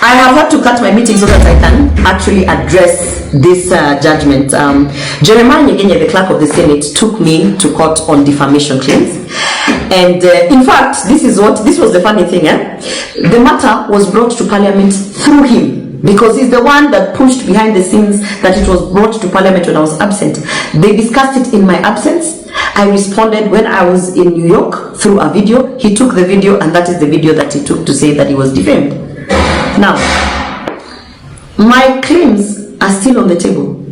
I have had to cut my meeting so that I can actually address this judgment. Jeremiah Ndegenye, the clerk of the Senate, took me to court on defamation claims. And in fact, this was the funny thing. The matter was brought to Parliament through him, because he's the one that pushed behind the scenes that it was brought to Parliament when I was absent. They discussed it in my absence. I responded when I was in New York through a video. He took the video, and that is the video that he took to say that he was defamed. Now, my claims are still on the table.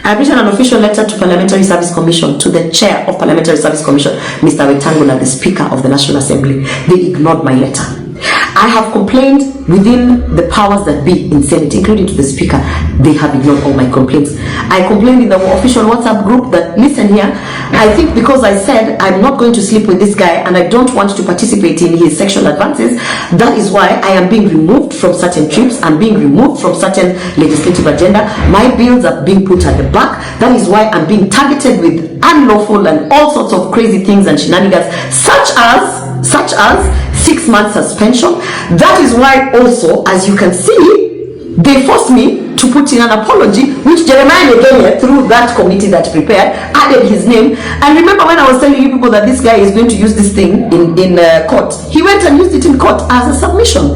I've written an official letter to Parliamentary Service Commission, to the chair of Parliamentary Service Commission, Mr. Wetangula, the Speaker of the National Assembly. They ignored my letter. I have complained within the powers that be in Senate, including to the Speaker. They have ignored all my complaints. I complained in the official WhatsApp group that, listen here, I think because I said I'm not going to sleep with this guy and I don't want to participate in his sexual advances, that is why I am being removed from certain trips, I'm being removed from certain legislative agenda. My bills are being put at the back. That is why I'm being targeted with unlawful and all sorts of crazy things and shenanigans, such as 6 months suspension. That is why also, as you can see, they forced me to put in an apology, which Jeremiah Ndegenye, through that committee that prepared, added his name. And remember when I was telling you people that this guy is going to use this thing in court, he went and used it in court as a submission.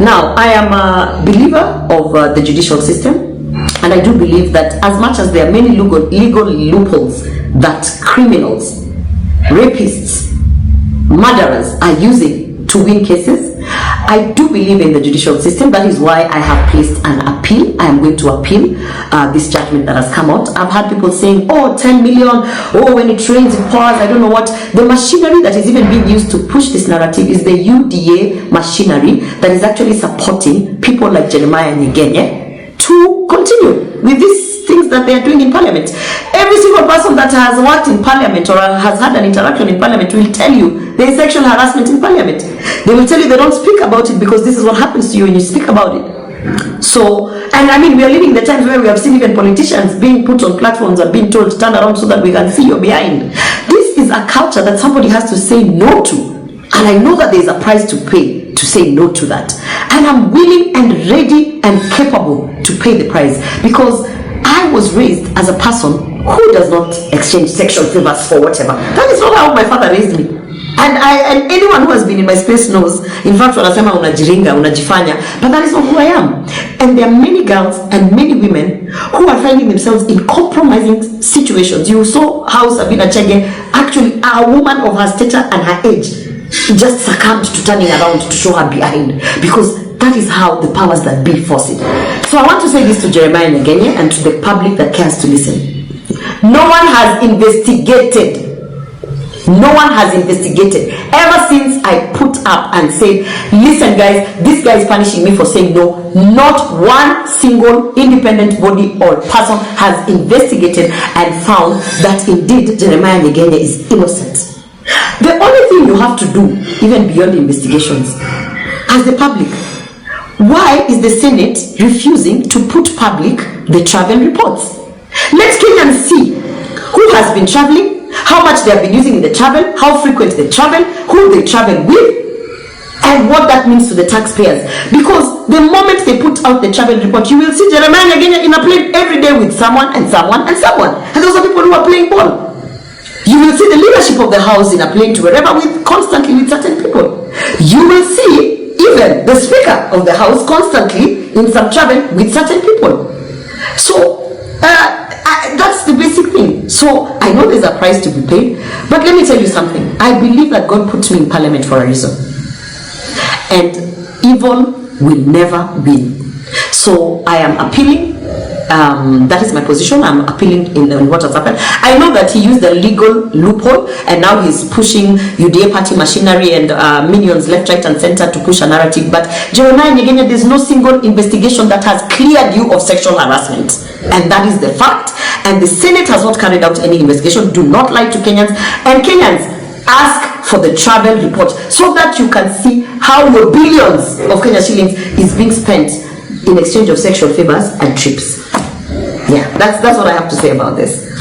Now, I am a believer of the judicial system, and I do believe that as much as there are many legal loopholes that criminals, rapists, murderers are using to win cases, I do believe in the judicial system. That is why I have placed an appeal. I am going to appeal this judgment that has come out. I've had people saying, oh, 10 million, oh, when it rains it pours, I don't know what. The machinery that is even being used to push this narrative is the UDA machinery that is actually supporting people like Jeremiah Ndegenye to continue with these things that they are doing in Parliament. Every single person that has worked in Parliament or has had an interaction in Parliament will tell you there is sexual harassment in Parliament. They will tell you they don't speak about it because this is what happens to you when you speak about it. So, and I mean, we are living in the times where we have seen even politicians being put on platforms and being told to turn around so that we can see you're behind. This is a culture that somebody has to say no to. And I know that there is a price to pay to say no to that. And I'm willing and ready and capable to pay the price, because I was raised as a person who does not exchange sexual favors for whatever. That is not how my father raised me. And anyone who has been in my space knows, in fact, wanasema unajiringa, unajifanya, but that is not who I am. And there are many girls and many women who are finding themselves in compromising situations. You saw how Sabina Chege, actually a woman of her stature and her age, just succumbed to turning around to show her behind, because that is how the powers that be force it. So I want to say this to Jeremiah Ndegenye and to the public that cares to listen. No one has investigated. No one has investigated ever since I put up and said, listen guys, this guy is punishing me for saying no. Not one single independent body or person has investigated and found that indeed Jeremiah Ndegenye is innocent. The only thing you have to do, even beyond investigations, as the public, why is the Senate refusing to put public the travel reports? Let Kenyans see who has been traveling, how much they have been using in the travel, how frequent they travel, who they travel with, and what that means to the taxpayers. Because the moment they put out the travel report, you will see Jeremiah Ndegenye in a plane every day with someone and someone and someone. And those are people who are playing ball. You will see the leadership of the house in a plane to wherever constantly with certain people. You will see even the speaker of the house constantly in some travel with certain people. So that's the basic thing. So I know there's a price to be paid, but let me tell you something. I believe that God put me in Parliament for a reason, and evil will never win. So I am appealing. That is my position. I'm appealing in what has happened. I know that he used a legal loophole, and now he's pushing UDA party machinery and minions left, right, and center to push a narrative. But Jeremiah Ndegenye, there's no single investigation that has cleared you of sexual harassment, and that is the fact. And the Senate has not carried out any investigation. Do not lie to Kenyans. And Kenyans, ask for the travel report so that you can see how your billions of Kenya shillings is being spent in exchange of sexual favors and trips. Yeah, that's what I have to say about this.